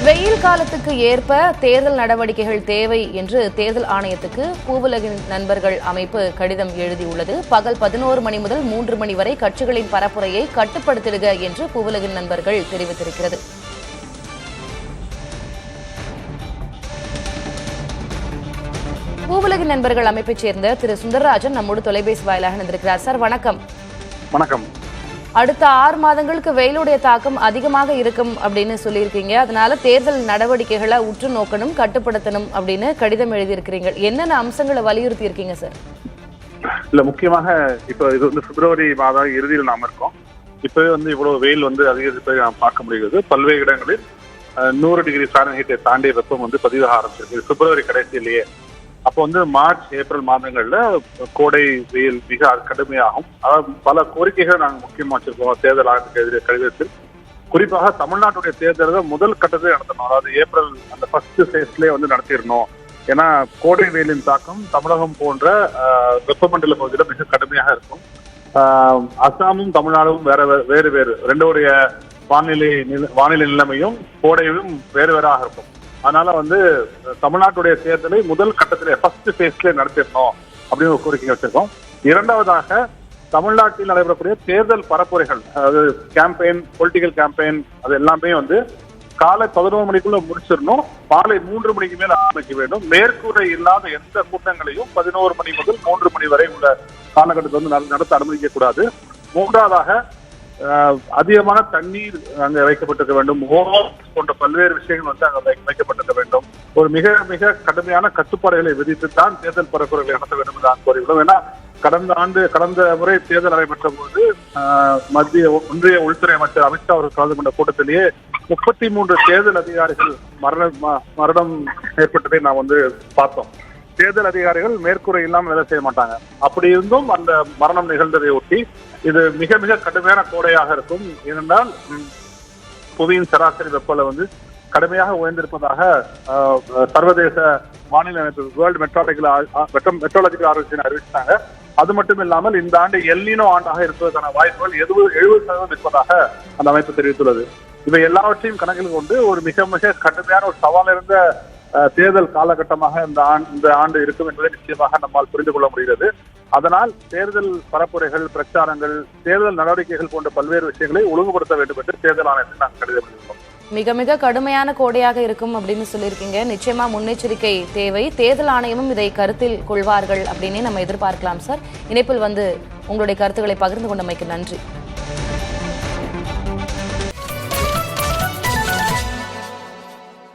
வெயில் காலத்துக்கு ஏற்ப தேர்தல் நடவடிக்கைகள் தேவை என்று தேர்தல் ஆணையத்துக்கு பூவுலகின் நண்பர்கள் அமைப்பு கடிதம் எழுதியுள்ளது. பகல் 11 மணி முதல் 3 மணி வரை கட்சிகளின் பரப்புரையை கட்டுப்படுத்திடுக என்று பூவுலகின் நண்பர்கள் தெரிவித்திருக்கிறது. பூவுலகின் நண்பர்கள் அமைப்பைச் சேர்ந்த திரு சுந்தரராஜன் நம்மோடு தொலைபேசி வாயிலாக இணைந்திருக்கிறார். சார் வணக்கம். வணக்கம். அடுத்த 6 மாதங்களுக்கு வெயிலுடைய தாக்கம் அதிகமாக இருக்கும் அப்படின்னு சொல்லியிருக்கீங்க. அதனால தேர்தல் நடவடிக்கைகளை உற்று நோக்கணும், கட்டுப்படுத்தணும் அப்படின்னு கடிதம் எழுதியிருக்கிறீங்க. என்னென்ன அம்சங்களை வலியுறுத்தி இருக்கீங்க சார்? இல்ல, முக்கியமாக இப்போ இது பிப்ரவரி மாத இறுதியில் நாம இருக்கோம். இப்பவே இவ்வளவு வெயில் அதிகரிப்பதை நாம் பார்க்க முடிகிறது. பல்வேறு இடங்களில் 100 டிகிரி ஃபாரன்ஹீட்டை தாண்டிய வெப்பம் பதிவாக ஆரம்பிச்சிருக்கு பிப்ரவரி கடைசியிலேயே. அப்போ மார்ச் ஏப்ரல் மாதங்கள்ல கோடை வெயில் மிக கடுமையாகும். அதாவது பல கோரிக்கைகள் நாங்கள் முக்கியமா வச்சிருக்கோம் தேர்தல் ஆணையத்துக்கு கடிதத்தில். குறிப்பாக தமிழ்நாட்டுடைய தேர்தலை முதல் கட்டத்தை நடத்தணும். அதாவது ஏப்ரல் அந்த ஃபர்ஸ்ட் ஃபேஸ்லேயே நடத்திடணும். ஏன்னா கோடை வெயிலின் தாக்கம் தமிழகம் போன்ற வெப்பமண்டல பகுதியில் மிக கடுமையாக இருக்கும். அசாமும் தமிழ்நாடும் வேறு ரெண்டோடைய வானிலை நிலைமையும் கோடையும் வேறு வேறாக இருக்கும். அதனால தமிழ்நாட்டுடைய தேர்தலை முதல் கட்டத்திலே ஃபர்ஸ்ட் ஃபேஸ்ல நடத்திடணும் அப்படின்னு ஒரு கோரிக்கை வச்சிருக்கோம். இரண்டாவதாக தமிழ்நாட்டில் நடைபெறக்கூடிய தேர்தல் பரப்புரைகள், அதாவது கேம்பெயின், பொலிட்டிக்கல் கேம்பெயின், அது எல்லாமே காலை 11 மணிக்குள்ள முடிச்சிடணும். மாலை 3 மணிக்கு மேல் ஆரம்பிக்க வேண்டும். மேற்கூரை இல்லாத எந்த கூட்டங்களையும் 11 மணி முதல் 3 மணி வரை உள்ள காலகட்டத்தில் நடத்த அனுமதிக்க கூடாது. மூன்றாவதாக அதிகமான தண்ணீர் அங்க வைக்கப்பட்டிருக்க வேண்டும். போன்ற பல்வேறு விஷயங்கள் அங்க வைக்கப்பட்டிருக்க வேண்டும். ஒரு மிக மிக கடுமையான கட்டுப்பாடுகளை விதித்து தான் தேர்தல் பரப்புரைகளை நடத்த வேண்டும் என்று நான் கோரியுள்ளோம். ஏன்னா கடந்த முறை தேர்தல் நடைபெற்ற போது மத்திய ஒன்றிய உள்துறை அமைச்சர் அமித்ஷா அவர்கள் கலந்து கொண்ட கூட்டத்திலேயே 33 தேர்தல் அதிகாரிகள் மரணம் ஏற்பட்டதை நாம் பார்த்தோம். தேர்தல் அதிகாரிகள் மேற்கூரை இல்லாமல் வேலை செய்ய மாட்டாங்க. அப்படி இருந்தும் அந்த மரணம் நிகழ்ந்ததை ஒட்டி இது மிக மிக கடுமையான கோடையாக இருக்கும். ஏனென்றால் புவியின் சராசரி வெப்பநிலை கடுமையாக உயர்ந்திருப்பதாக சர்வதேச வானிலை அமைப்பு வேர்ல்டு மெட்ரோலஜிக்கல் ஆர்கனைசேஷன் அறிவித்தாங்க. அது மட்டும் இல்லாமல் இந்த ஆண்டு எல்னினோ ஆண்டாக இருப்பதற்கான வாய்ப்புகள் 70% இருப்பதாக அந்த அமைப்பு தெரிவித்துள்ளது. இவை எல்லாவற்றையும் கணக்கில் கொண்டு ஒரு மிக மிக கடுமையான ஒரு சவால் இருந்த தேர்தல் காலகட்டமாக இந்த ஆண்டு இருக்கும் என்பதை நிச்சயமாக நம்மால் புரிந்து கொள்ள முடிகிறது. அதனால் தேர்தல் பரப்புரைகள், பிரச்சாரங்கள், தேர்தல் நடவடிக்கைகள் போன்ற பல்வேறு விஷயங்களை ஒழுங்குபடுத்த வேண்டும் என்று தேர்தல் ஆணையத்தில் நாங்கள் கடிதம் எழுதியுள்ளோம். மிக மிக கடுமையான கோடையாக இருக்கும் அப்படின்னு சொல்லியிருக்கீங்க. நிச்சயமா முன்னெச்சரிக்கை தேவை. தேர்தல் ஆணையமும் இதை கருத்தில் கொள்வார்கள் அப்படின்னு நம்ம எதிர்பார்க்கலாம் சார். இணைப்பில் உங்களுடைய கருத்துக்களை பகிர்ந்து கொண்டமைக்கு நன்றி.